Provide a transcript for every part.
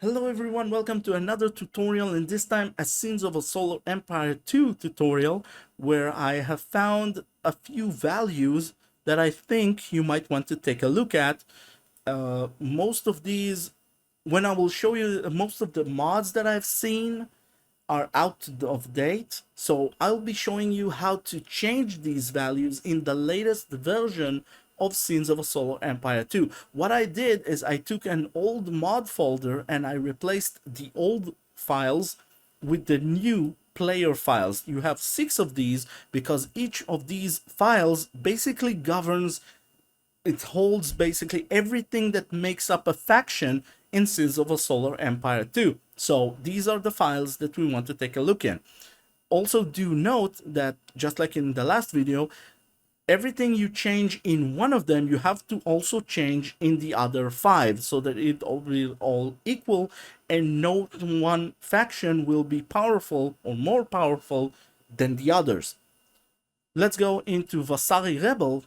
Hello everyone, welcome to another tutorial, and this time a Sins of a Solar Empire 2 tutorial where I have found a few values that I think you might want to take a look at. Most of these, when I will show you, most of the mods that I've seen are out of date, so I'll be showing you how to change these values in the latest version of Sins of a Solar Empire 2. What I did is I took an old mod folder and I replaced the old files with the new player files. You have 6 of these because each of these files basically governs, it holds basically everything that makes up a faction in Sins of a Solar Empire 2. So these are the files that we want to take a look in. Also do note that just like in the last video, everything you change in one of them, you have to also change in the other 5 so that it will all equal and no one faction will be powerful or more powerful than the others. Let's go into Vasari Rebel.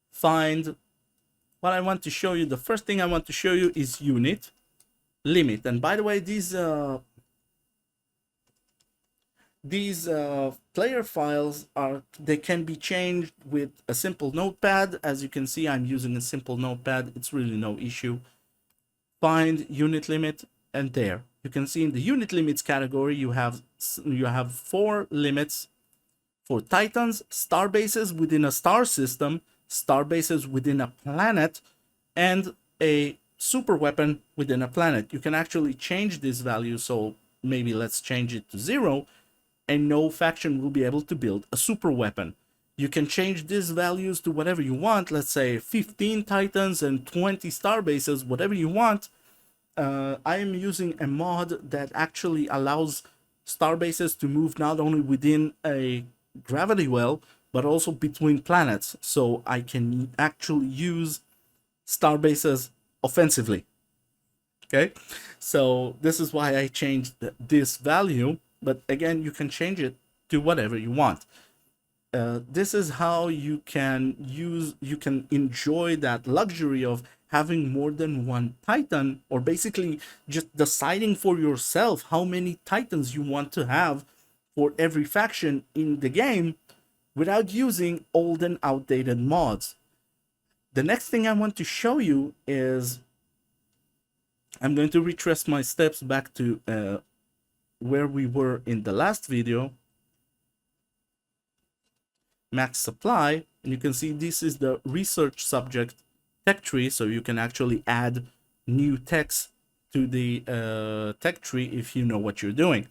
Find what I want to show you. The first thing I want to show you is unit limit. And by the way, these player files they can be changed with a simple notepad. As you can see, I'm using a simple notepad. It's really no issue. Find unit limit, and there you can see in the unit limits category you have 4 limits for titans, star bases within a star system, star bases within a planet, and a super weapon within a planet. You can actually change this value, so maybe let's change it to 0, and no faction will be able to build a super weapon. You can change these values to whatever you want, let's say 15 titans and 20 star bases, whatever you want. I am using a mod that actually allows star bases to move not only within a gravity well, but also between planets, so I can actually use star bases offensively. Okay, so this is why I changed this value, but again, you can change it to whatever you want. This is how you can enjoy that luxury of having more than one titan, or basically just deciding for yourself how many titans you want to have for every faction in the game without using old and outdated mods. The next thing I want to show you is, I'm going to retrace my steps back to where we were in the last video. Max supply, and you can see this is the research subject tech tree, so you can actually add new text to the tech tree if you know what you're doing.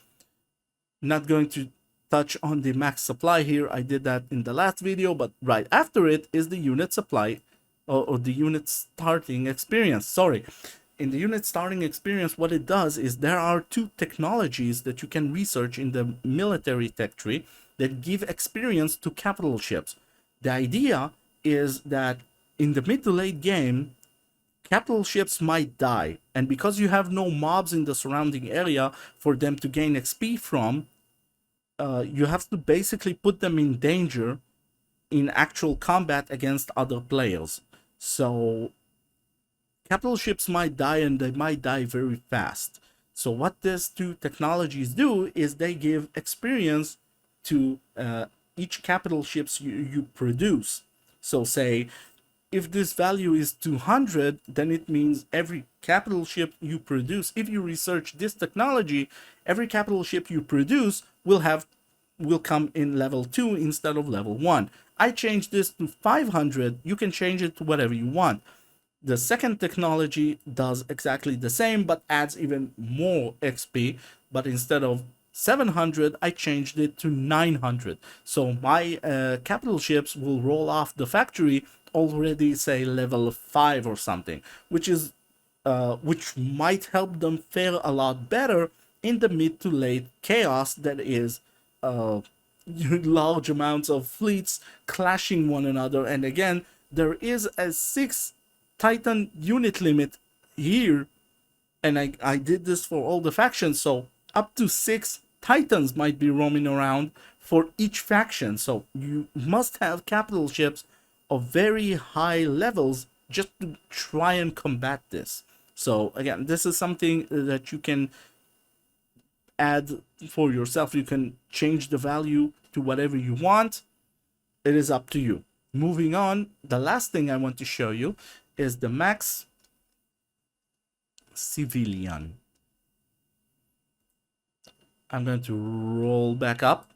Not going to touch on the max supply here, I did that in the last video, but right after it is the unit supply, or the unit starting experience. Sorry. In the unit starting experience, what it does is there are 2 technologies that you can research in the military tech tree that give experience to capital ships. The idea is that in the mid to late game, capital ships might die, and because you have no mobs in the surrounding area for them to gain XP from, you have to basically put them in danger in actual combat against other players. So capital ships might die, and they might die very fast. So what these 2 technologies do is they give experience to each capital ships you produce. So say if this value is 200, then it means every capital ship you produce, if you research this technology, every capital ship you produce will come in level 2 instead of level 1. I changed this to 500. You can change it to whatever you want. The second technology does exactly the same, but adds even more XP. But instead of 700, I changed it to 900. So my capital ships will roll off the factory already, say level 5 or something, which might help them fare a lot better in the mid to late chaos that is large amounts of fleets clashing one another. And again, there is a 6 titan unit limit here, and I did this for all the factions, so up to 6 titans might be roaming around for each faction. So you must have capital ships of very high levels just to try and combat this. So again, this is something that you can add for yourself. You can change the value to whatever you want. It is up to you. Moving on, the last thing I want to show you is the max civilian. I'm going to roll back up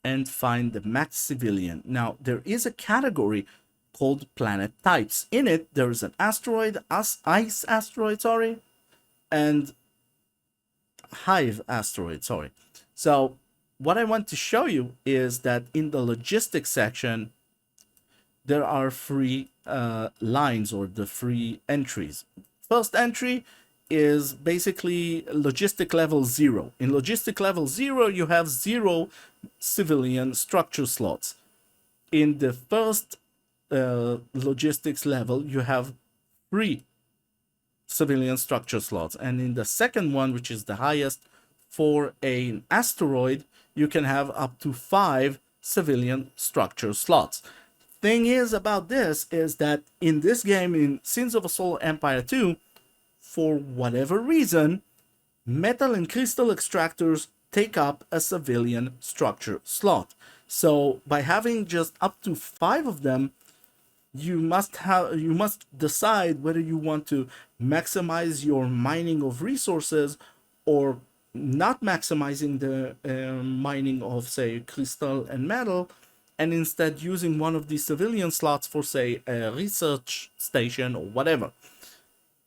and find the max civilian. Now, there is a category called planet types. In it, there is an asteroid, ice asteroid, sorry, and hive asteroid, sorry. So what I want to show you is that in the logistics section, there are three lines, or the three entries. First entry is basically logistic level 0. In logistic level 0, you have 0 civilian structure slots. In the first logistics level, you have 3 civilian structure slots. And in the second one, which is the highest for an asteroid, you can have up to 5 civilian structure slots. Thing is about this is that in this game, in Sins of a Solar Empire 2, for whatever reason, metal and crystal extractors take up a civilian structure slot. So by having just up to 5 of them, you must decide whether you want to maximize your mining of resources or not maximizing the mining of, say, crystal and metal, and instead using one of these civilian slots for, say, a research station or whatever.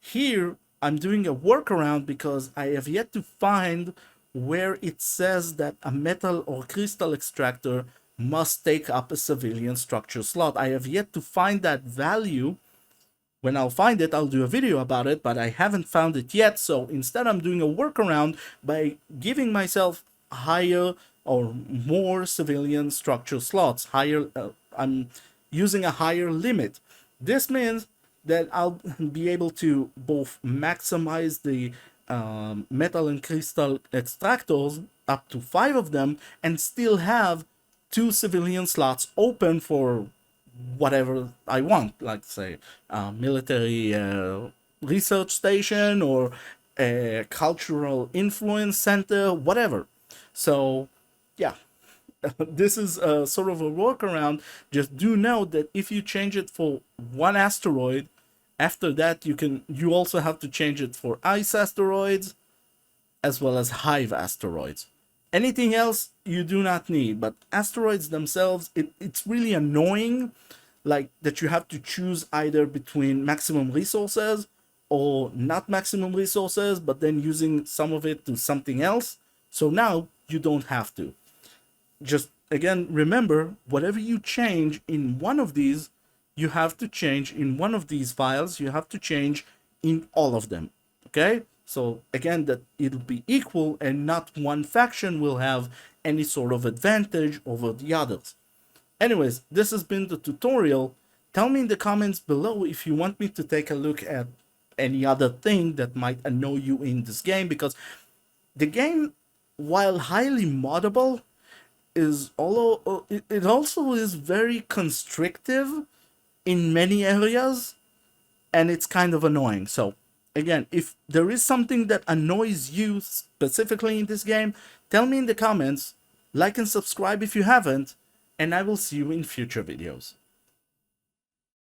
Here, I'm doing a workaround because I have yet to find where it says that a metal or crystal extractor must take up a civilian structure slot. I have yet to find that value. When I'll find it, I'll do a video about it, but I haven't found it yet. So instead, I'm doing a workaround by giving myself higher or more civilian structure slots. I'm using a higher limit. This means that I'll be able to both maximize the metal and crystal extractors, up to 5 of them, and still have 2 civilian slots open for whatever I want, like, say, a military research station or a cultural influence center, whatever. So yeah, this is sort of a workaround. Just do know that if you change it for one asteroid, after that you also have to change it for ice asteroids as well as hive asteroids. Anything else you do not need, but asteroids themselves, it's really annoying, like that you have to choose either between maximum resources or not maximum resources, but then using some of it to something else. So now you don't have to. Just again, remember, whatever you change in one of these, you have to change in one of these files, you have to change in all of them. Okay? So again, that it'll be equal and not one faction will have any sort of advantage over the others. Anyways, this has been the tutorial. Tell me in the comments below if you want me to take a look at any other thing that might annoy you in this game, because the game, while highly moddable, it also is very constrictive in many areas, and it's kind of annoying. So again, if there is something that annoys you specifically in this game, tell me in the comments, like and subscribe if you haven't, and I will see you in future videos.